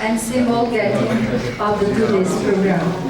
and simulcasting of the today's program.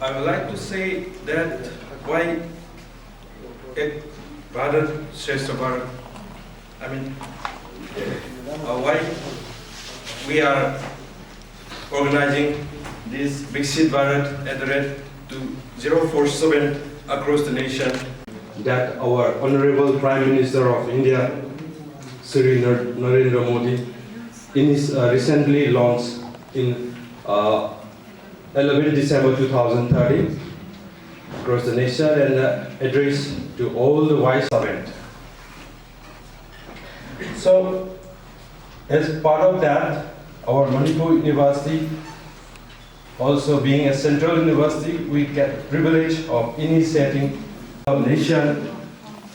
I would like to say that why Bharat, Shrestha Bharat, why we are organizing this Viksit Bharat at the rate 2047 across the nation. That our Honorable Prime Minister of India, Shri Narendra Modi, in his recently launched in 11 December 2013 across the nation and address to all the wise servants. So, as part of that, our Manipur University, also being a central university, we get the privilege of initiating a nation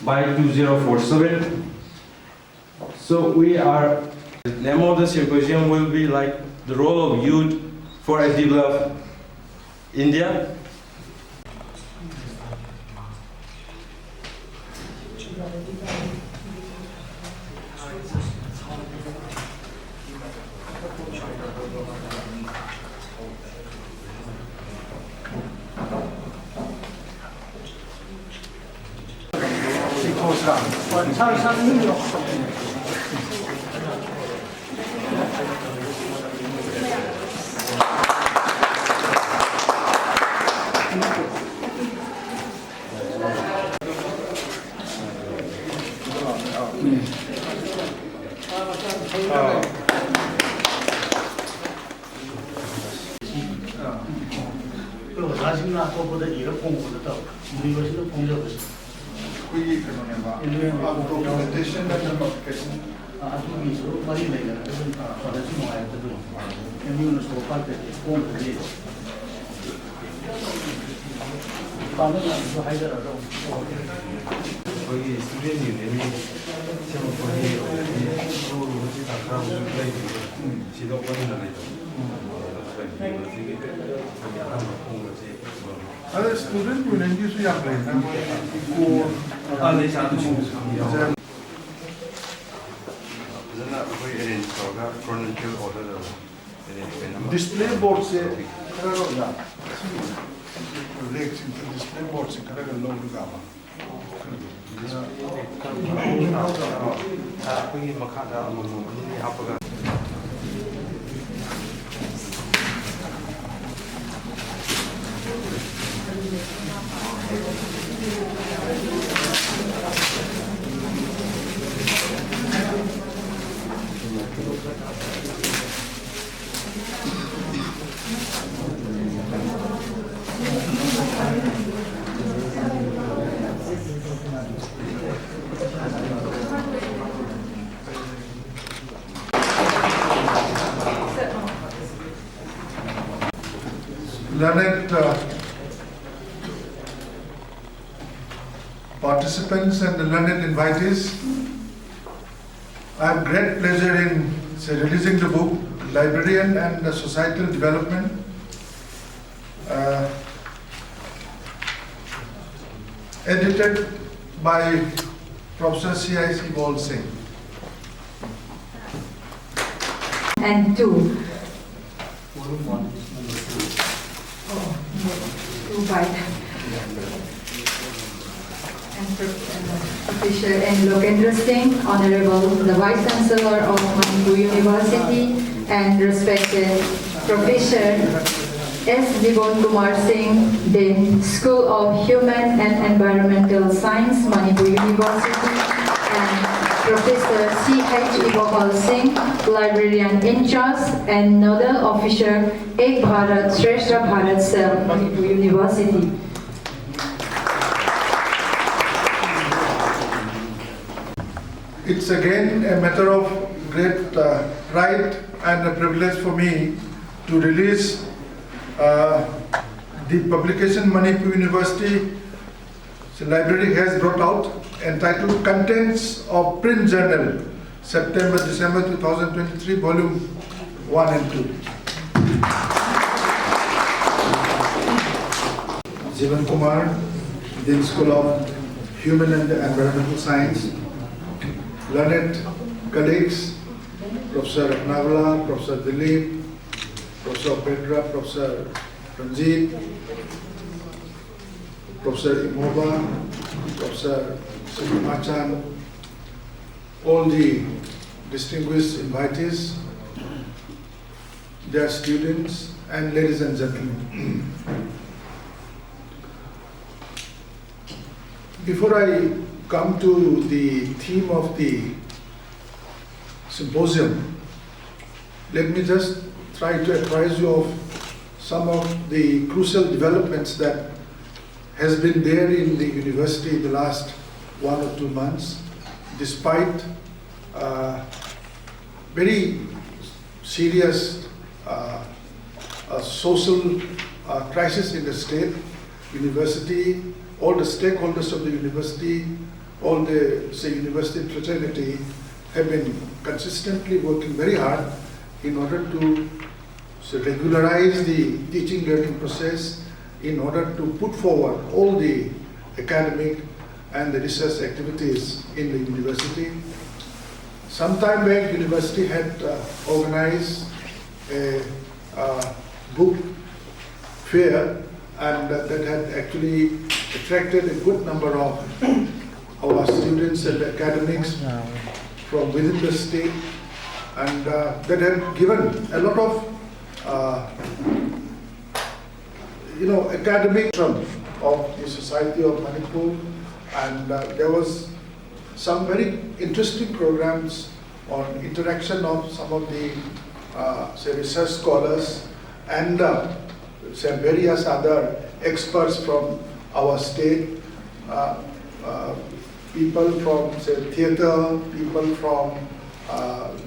by 2047. So the name of the symposium will be like the role of youth for a developed India. Documentation and notification. Other student union is we are playing. Display board से display board से करेगा लोग लगावा Learned participants and the learned invitees, I have great pleasure in releasing the book Librarian and the Societal Development, edited by Professor C.I.C. Bol Singh. And two. Two by Professor N. Lokendra Singh, Honorable the Vice Chancellor of Manipur University, and respected Professor S. Jivan Kumar Singh, Dean, School of Human and Environmental Science, Manipur University, and Professor C.H. Gopal Singh, Librarian in Charge and Nodal Officer, Ek Bharat, Shrestha Bharat Cell, Manipur University. It's again a matter of great pride and a privilege for me to release the publication Manipur University Library has brought out entitled Contents of Print Journal, September-December 2023, Volume 1 and 2. Jivan Kumar, Dean School of Human and Environmental Science, learned colleagues, Professor Nagla, Professor Dilip, Professor Pedra, Professor Ranjit, Professor Imova, Professor Machan, all the distinguished invitees, their students, and ladies and gentlemen. Before I come to the theme of the symposium, let me just try to apprise you of some of the crucial developments that has been there in the university in the last 1 or 2 months, despite very serious social crisis in the state. University, all the stakeholders of the university, all the university fraternity have been consistently working very hard in order to regularize the teaching learning process, in order to put forward all the academic and the research activities in the university. Some time back, university had organized a book fair, and that had actually attracted a good number of our students and academics from within the state, and that had given a lot of academic of the Society of Manipur, and there was some very interesting programs on interaction of some of the research scholars and various other experts from our state, people from theatre, people from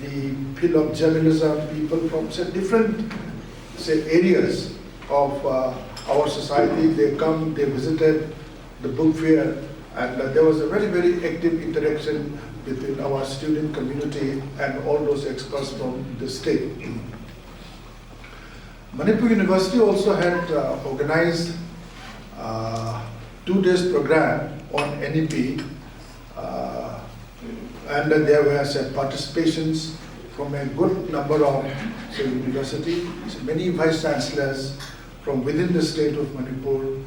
the field of journalism, people from different areas of our society. They come, they visited the book fair, and there was a very, very active interaction between our student community and all those experts from the state. Manipur University also had organized 2 days program on NEP, and there were participations from a good number of university, many vice chancellors from within the state of Manipur,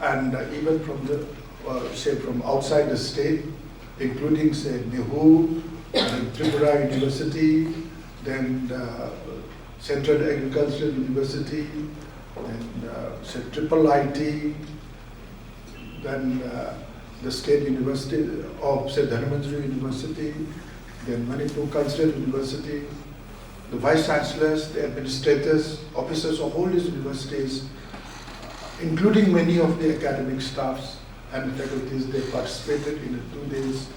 and even from the from outside the state, including Nehu, Tripura University, then Central Agricultural University, and Triple IT, then the State University of Dharmanjari University, then Manipur Cultural University, the Vice Chancellors, the administrators, officers of all these universities, including many of the academic staffs and faculties. They participated in the 2 days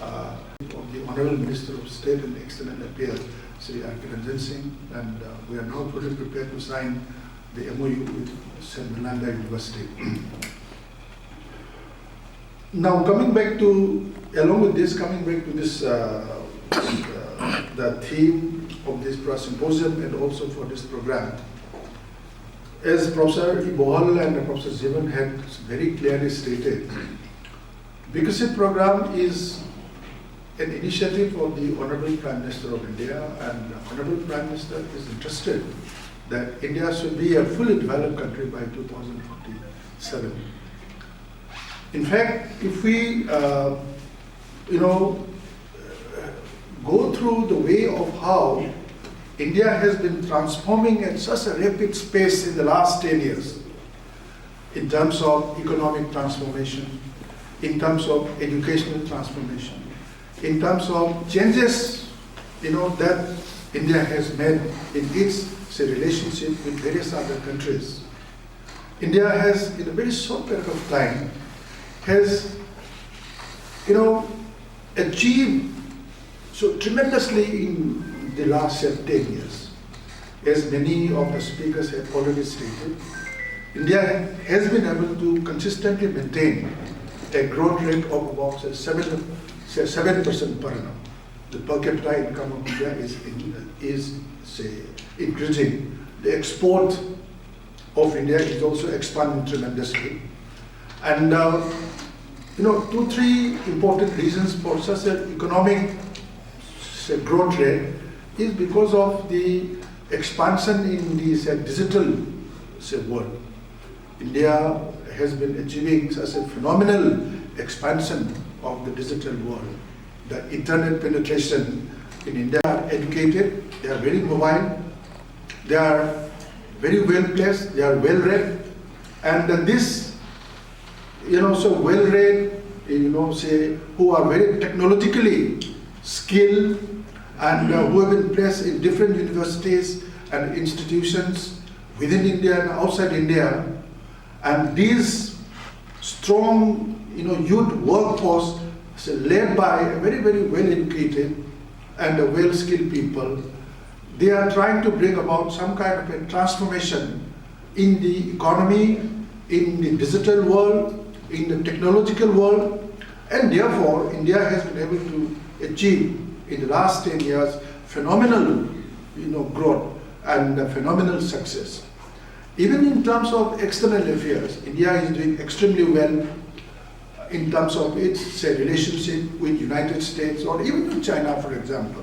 of the Honorable Minister of State and External Affairs, Sri R.K. Ranjan Singh, and we are now fully prepared to sign the MOU with St. Nalanda University. Now coming back to this, the theme of this symposium and also for this program. As Professor Ibohal and Professor Jivan had very clearly stated, Viksit program is an initiative of the Honorable Prime Minister of India, and the Honorable Prime Minister is interested that India should be a fully developed country by 2047. In fact, if we, go through the way of how India has been transforming at such a rapid pace in the last 10 years, in terms of economic transformation, in terms of educational transformation, in terms of changes, that India has made in its relationship with various other countries. India has, in a very short period of time, has, achieved so tremendously in the last 10 years. As many of the speakers have already stated, India has been able to consistently maintain a growth rate of about 7% per annum. The per capita income of India is increasing. The export of India is also expanding tremendously. And 2-3 important reasons for such an economic growth rate is because of the expansion in the digital world. India has been achieving such a phenomenal expansion of the digital world. The internet penetration in India are educated, they are very mobile, they are very well placed, they are well read, and this, so well read, who are very technologically skilled and who have been placed in different universities and institutions within India and outside India, and these strong, youth workforce led by very, very well educated and well skilled people. They are trying to bring about some kind of a transformation in the economy, in the digital world, in the technological world, and therefore India has been able to achieve in the last 10 years phenomenal growth and phenomenal success. Even in terms of external affairs, India is doing extremely well in terms of its relationship with United States or even with China, for example.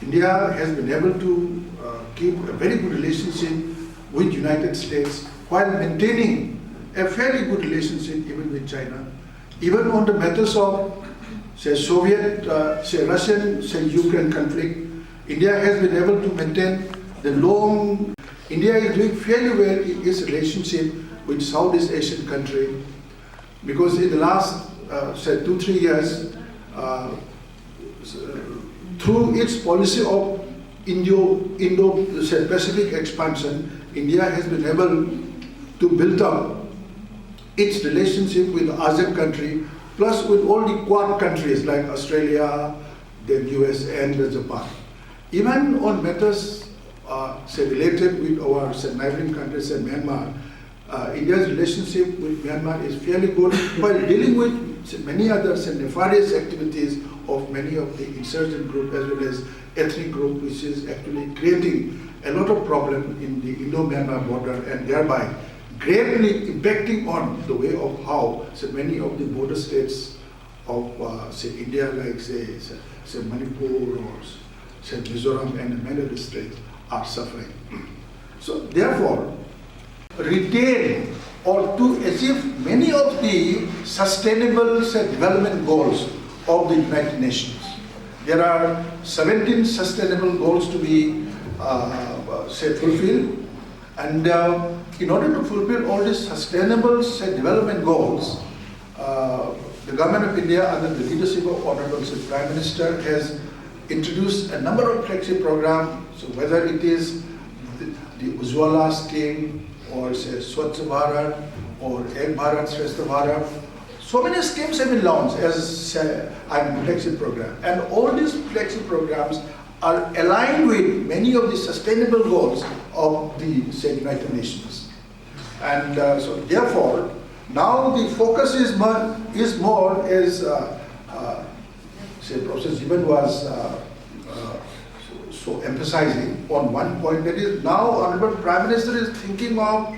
India has been able to keep a very good relationship with United States while maintaining a fairly good relationship even with China. Even on the matters of, Soviet, Russian, Ukraine conflict, India has been able to maintain the long. India is doing fairly well in its relationship with Southeast Asian country, because in the last 2-3 years, through its policy of Indo-Pacific expansion, India has been able to build up its relationship with the ASEAN country, plus with all the Quad countries like Australia, the US and Japan. Even on matters related with our neighboring countries and Myanmar, India's relationship with Myanmar is fairly good while dealing with many other nefarious activities of many of the insurgent group as well as ethnic group, which is actually creating a lot of problem in the Indo-Myanmar border and thereby greatly impacting on the way of how many of the border states of India, like Manipur or Mizoram and many other states are suffering. So therefore, retain or to achieve many of the sustainable development goals of the United Nations. There are 17 sustainable goals to be fulfilled, and in order to fulfill all these sustainable development goals, the Government of India under the leadership of Honorable Prime Minister has introduced a number of flagship programs. So whether it is the Utshav scheme or Swachh Bharat or Ek Bharat Shresth Bharat, so many schemes have been launched as a flagship program, and all these flagship programs are aligned with many of the sustainable goals of the United Nations. And so therefore, now the focus is more as Professor Jivan was so emphasizing on one point, that is now Honorable Prime Minister is thinking of